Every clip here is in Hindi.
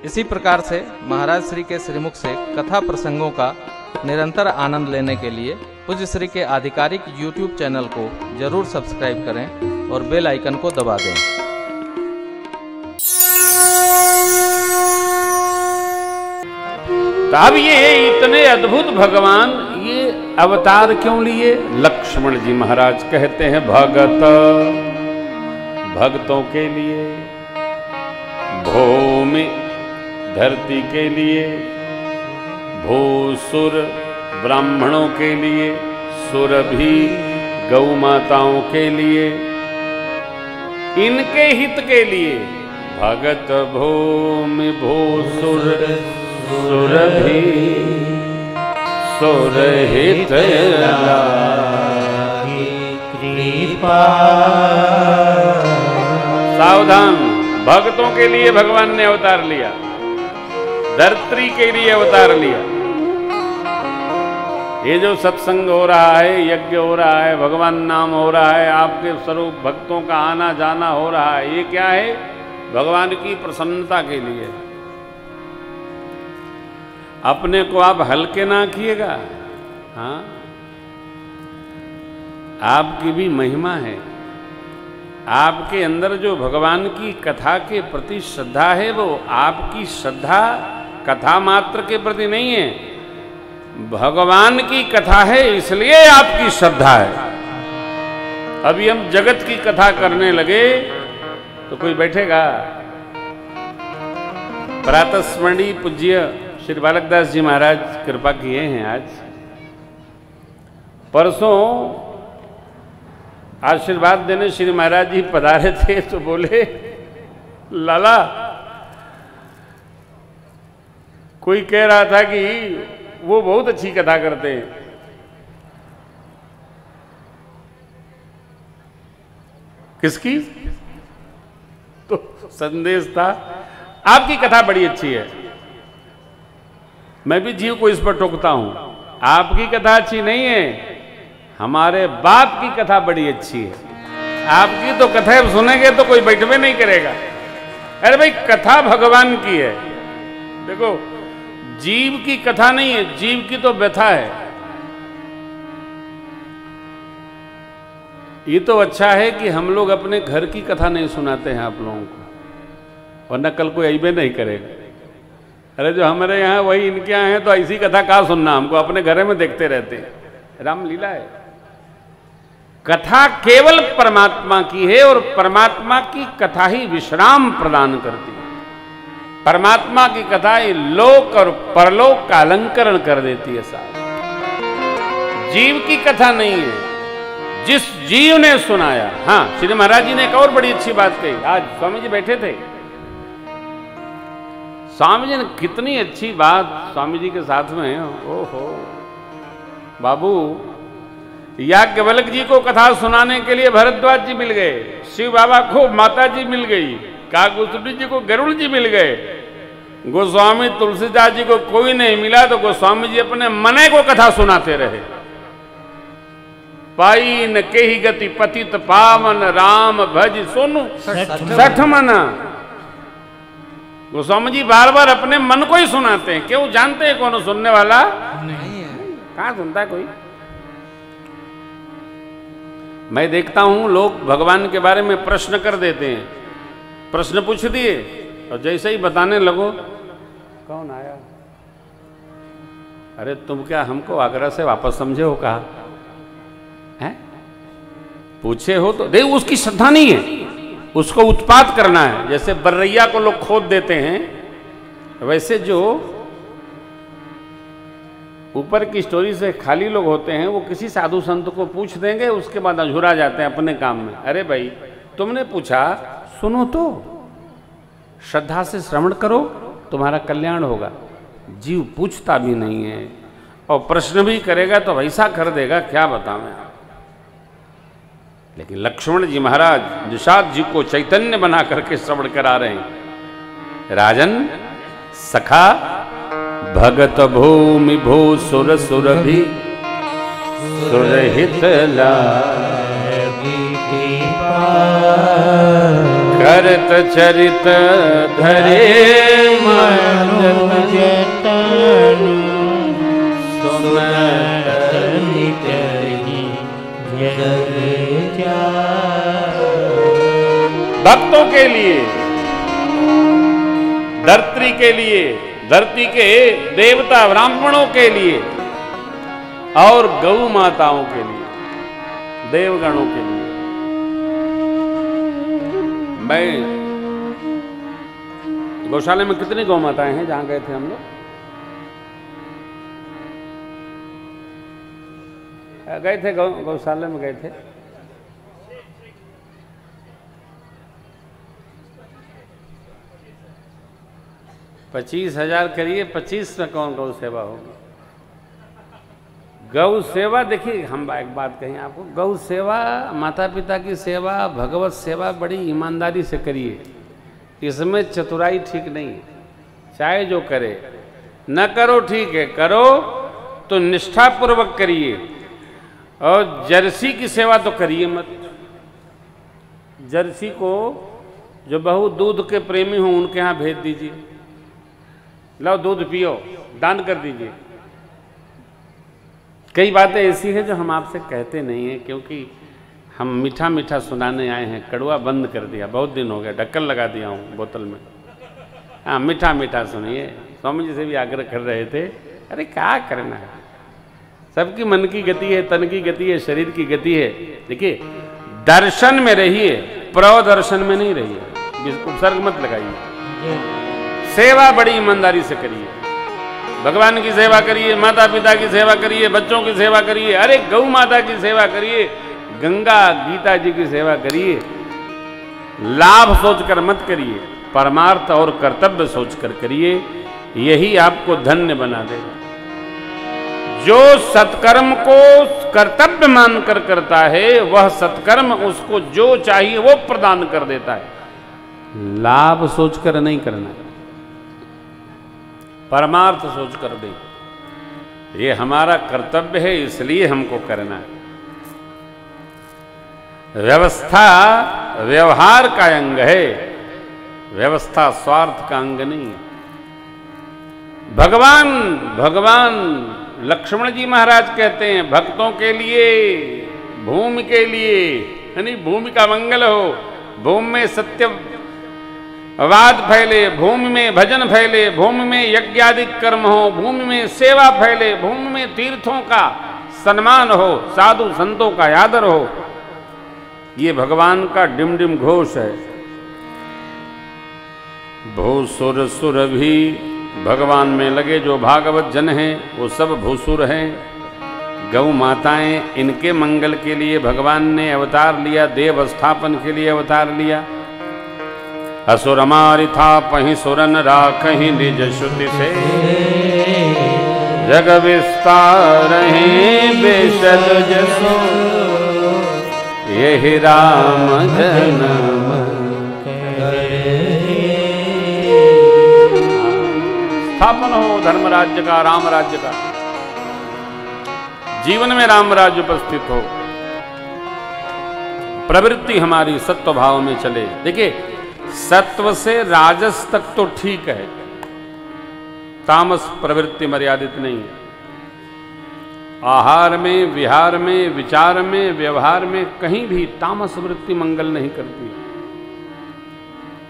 इसी प्रकार से महाराज श्री के श्रीमुख से कथा प्रसंगों का निरंतर आनंद लेने के लिए पूज्य श्री के आधिकारिक YouTube चैनल को जरूर सब्सक्राइब करें और बेल आइकन को दबा दें। अब ये इतने अद्भुत भगवान ये अवतार क्यों लिए? लक्ष्मण जी महाराज कहते हैं भक्तों के लिए, भूमि धरती के लिए, भूसुर ब्राह्मणों के लिए, सुरभि गौ माताओं के लिए, इनके हित के लिए भगत भूमि भूसुर सुरभि सुरहित कृपा। सावधान, भक्तों के लिए भगवान ने अवतार लिया, धरती के लिए अवतार लिया। ये जो सत्संग हो रहा है, यज्ञ हो रहा है, भगवान नाम हो रहा है, आपके स्वरूप भक्तों का आना जाना हो रहा है, ये क्या है? भगवान की प्रसन्नता के लिए। अपने को आप हल्के ना किएगा। हाँ, आपकी भी महिमा है। आपके अंदर जो भगवान की कथा के प्रति श्रद्धा है, वो आपकी श्रद्धा कथा मात्र के प्रति नहीं है, भगवान की कथा है, इसलिए आपकी श्रद्धा है। अभी हम जगत की कथा करने लगे तो कोई बैठेगा? प्रातस्मरणीय पूज्य श्री बालकदास जी महाराज कृपा किए हैं। आज परसों आशीर्वाद देने श्री महाराज जी पधारे थे तो बोले, लाला कोई कह रहा था कि वो बहुत अच्छी कथा करते हैं। किसकी? तो संदेश था आपकी कथा बड़ी अच्छी है। मैं भी जीव को इस पर टोकता हूं, आपकी कथा अच्छी नहीं है, हमारे बाप की कथा बड़ी अच्छी है। आपकी तो कथा सुनेंगे तो कोई बैठवे नहीं करेगा। अरे भाई, कथा भगवान की है। देखो, जीव की कथा नहीं है, जीव की तो व्यथा है। ये तो अच्छा है कि हम लोग अपने घर की कथा नहीं सुनाते हैं आप लोगों को, वरना कल कोई अइबे नहीं करेगा। अरे जो हमारे यहाँ वही इनके यहाँ है, तो ऐसी कथा कहाँ सुनना हमको, अपने घर में देखते रहते हैं। रामलीला है। कथा केवल परमात्मा की है और परमात्मा की कथा ही विश्राम प्रदान करती है। परमात्मा की कथा ये लोक और परलोक का अलंकरण कर देती है साहब। जीव की कथा नहीं है, जिस जीव ने सुनाया। हाँ, श्री महाराज जी ने एक और बड़ी अच्छी बात कही। आज स्वामी जी बैठे थे, स्वामी जी ने कितनी अच्छी बात स्वामी जी के साथ में। ओहो बाबू, याज्ञवल्क्य जी को कथा सुनाने के लिए भरद्वाज जी मिल गए, शिव बाबा को माता जी मिल गई, काकुस्तुंडी जी को गरुड़ जी मिल गए, गोस्वामी तुलसीदास जी को कोई नहीं मिला तो गोस्वामी जी अपने मने को कथा सुनाते रहे। पाई न केहि गति पतित पावन, राम भज सोनु सठ मना। गोस्वामी जी बार बार अपने मन को ही सुनाते हैं। क्यों? जानते हैं कौन सुनने वाला नहीं है। कहां सुनता है कोई? मैं देखता हूं लोग भगवान के बारे में प्रश्न कर देते हैं, प्रश्न पूछ दिए और जैसे ही बताने लगो, कौन आया? अरे तुम क्या हमको आगरा से वापस समझे हो? कहा है? पूछे हो तो देख, उसकी श्रद्धा नहीं है, उसको उत्पात करना है। जैसे बर्रैया को लोग खोद देते हैं, वैसे जो ऊपर की स्टोरी से खाली लोग होते हैं, वो किसी साधु संत को पूछ देंगे, उसके बाद अझुरा जाते हैं अपने काम में। अरे भाई, तुमने पूछा, सुनो तो, श्रद्धा से श्रवण करो, तुम्हारा कल्याण होगा। जीव पूछता भी नहीं है और प्रश्न भी करेगा तो वैसा कर देगा, क्या बताऊं मैं। लेकिन लक्ष्मण जी महाराज निषाद जी को चैतन्य बना करके श्रवण करा रहे हैं। राजन सखा भगत भूमि भू सुर सुरभि सुरहित लागी कृपा करत चरित धरे मनुज तनु सुनत नितहि जग जाय। भक्तों के लिए, धरती के लिए, धरती के देवता ब्राह्मणों के लिए और गौ माताओं के लिए, देवगणों के लिए। मैं गौशाला में कितनी गौ माताएं हैं जहां गए थे हम लोग? गए थे गौशाला में गए थे। पच्चीस 25,000 करिए, 25 में कौन गौ सेवा होगी? गौ सेवा देखिए, हम एक बात कहें आपको, गौ सेवा, माता पिता की सेवा, भगवत सेवा बड़ी ईमानदारी से करिए। इसमें चतुराई ठीक नहीं है। चाहे जो करे, न करो ठीक है, करो तो निष्ठापूर्वक करिए। और जर्सी की सेवा तो करिए मत। जर्सी को जो बहुत दूध के प्रेमी हों उनके यहाँ भेज दीजिए, लो दूध पियो, दान कर दीजिए। कई बातें ऐसी हैं जो हम आपसे कहते नहीं हैं, क्योंकि हम मीठा मीठा सुनाने आए हैं। कड़वा बंद कर दिया, बहुत दिन हो गया, ढक्कन लगा दिया हूँ बोतल में। हाँ, मीठा मीठा सुनिए। स्वामी जी से भी आग्रह कर रहे थे, अरे क्या करना है, सबकी मन की गति है, तन की गति है, शरीर की गति है। देखिए, दर्शन में रहिए, प्रदर्शन में नहीं रहिए। उपसर्ग मत लगाइए। सेवा बड़ी ईमानदारी से करिए। भगवान की सेवा करिए, माता पिता की सेवा करिए, बच्चों की सेवा करिए, अरे गौ माता की सेवा करिए, गंगा गीता जी की सेवा करिए। लाभ सोचकर मत करिए, परमार्थ और कर्तव्य सोचकर करिए। यही आपको धन्य बना देगा। जो सत्कर्म को कर्तव्य मानकर करता है, वह सत्कर्म उसको जो चाहिए वो प्रदान कर देता है। लाभ सोचकर नहीं करना, परमार्थ सोचकर दे। ये हमारा कर्तव्य है, इसलिए हमको करना है। व्यवस्था व्यवहार का अंग है, व्यवस्था स्वार्थ का अंग नहीं है। भगवान लक्ष्मण जी महाराज कहते हैं, भक्तों के लिए, भूमि के लिए, यानी भूमि का मंगल हो, भूमि में सत्यवाद फैले, भूमि में भजन फैले, भूमि में यज्ञादि कर्म हो, भूमि में सेवा फैले, भूमि में तीर्थों का सम्मान हो, साधु संतों का आदर हो। ये भगवान का डिम डिम घोष है। भूसुर सुर भी भगवान में लगे, जो भागवत जन हैं वो सब भूसुर हैं। गौ माताएं, इनके मंगल के लिए भगवान ने अवतार लिया, देव स्थापन के लिए अवतार लिया। असुर मारि था पहि सुरन राखहि निज श्रुति से, जग विस्तार बेशल जसो, यही राम जन्म स्थापन हो धर्म राज्य का, राम राज्य का, जीवन में राम राज्य उपस्थित हो, प्रवृत्ति हमारी सत्व भाव में चले। देखिए, सत्व से राजस तक तो ठीक है, तामस प्रवृत्ति मर्यादित नहीं है। आहार में, विहार में, विचार में, व्यवहार में कहीं भी तामस वृत्ति मंगल नहीं करती।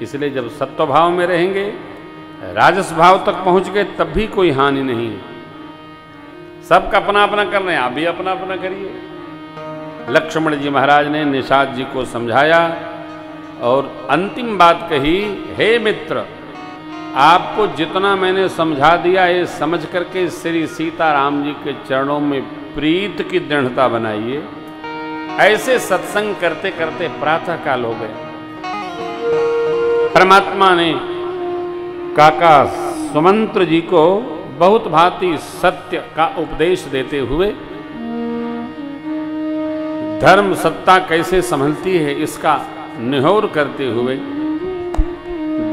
इसलिए जब सत्व भाव में रहेंगे, राजस भाव तक पहुंच गए, तब भी कोई हानि नहीं है। सबका अपना अपना कर रहे हैं, आप भी अपना अपना करिए। लक्ष्मण जी महाराज ने निषाद जी को समझाया और अंतिम बात कही, हे मित्र, आपको जितना मैंने समझा दिया, ये समझ करके श्री सीताराम जी के चरणों में प्रीत की दृढ़ता बनाइए। ऐसे सत्संग करते करते प्रातः काल हो गए। परमात्मा ने काका सुमंत्र जी को बहुत भांति सत्य का उपदेश देते हुए, धर्म सत्ता कैसे संभलती है इसका निहोर करते हुए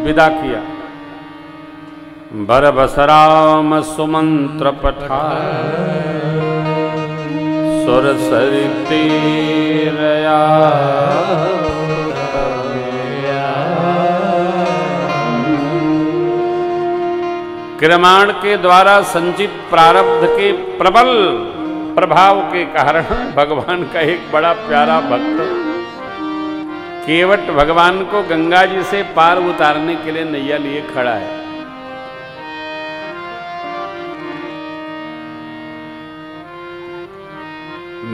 विदा किया। बर बसराम सुमंत्र पठा, सुर सरितीरया क्रियमाण के द्वारा संचित प्रारब्ध के प्रबल प्रभाव के कारण भगवान का एक बड़ा प्यारा भक्त केवट भगवान को गंगा जी से पार उतारने के लिए नैया लिए खड़ा है।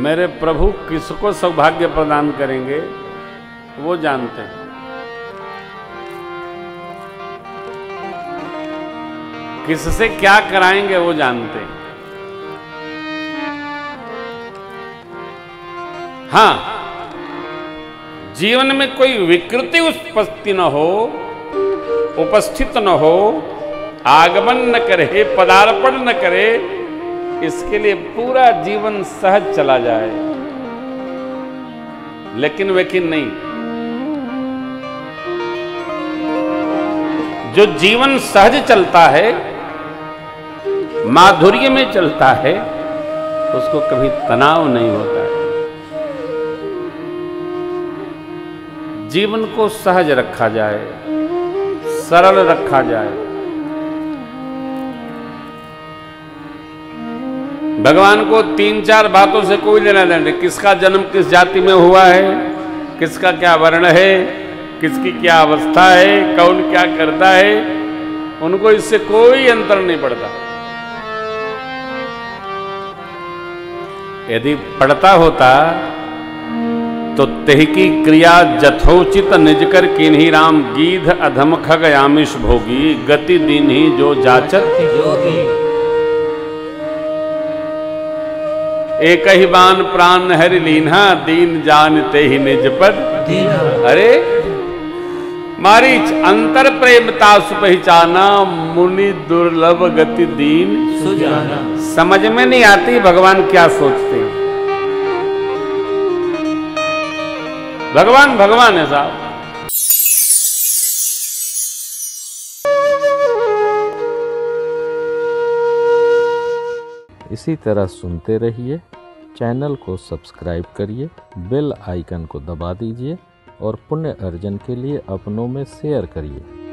मेरे प्रभु किसको सौभाग्य प्रदान करेंगे वो जानते हैं। किससे क्या कराएंगे वो जानते हैं। हाँ, जीवन में कोई विकृति उपस्थित न हो, आगमन न करे, पदार्पण न करे, इसके लिए पूरा जीवन सहज चला जाए। लेकिन नहीं, जो जीवन सहज चलता है, माधुर्य में चलता है, उसको कभी तनाव नहीं होता है। जीवन को सहज रखा जाए, सरल रखा जाए। भगवान को 3-4 बातों से कोई लेना देना नहीं। किसका जन्म किस जाति में हुआ है, किसका क्या वर्ण है, किसकी क्या अवस्था है, कौन क्या करता है, उनको इससे कोई अंतर नहीं पड़ता। यदि पड़ता होता तो तेहकी क्रिया जथोचित निज कर किन्हीं राम गीध अधम खग आमिष भोगी गति दीन ही जो जाचत योगी। एक ही बान प्राण हरि लीन्हा दीन जानते ही निज पद। अरे मारीच अंतर प्रेमता सुपहचाना मुनि दुर्लभ गति दीन सुजाना। समझ में नहीं आती भगवान क्या सोचते हैं। भगवान है साहब। इसी तरह सुनते रहिए। चैनल को सब्सक्राइब करिए, बेल आइकन को दबा दीजिए और पुण्य अर्जन के लिए अपनों में शेयर करिए।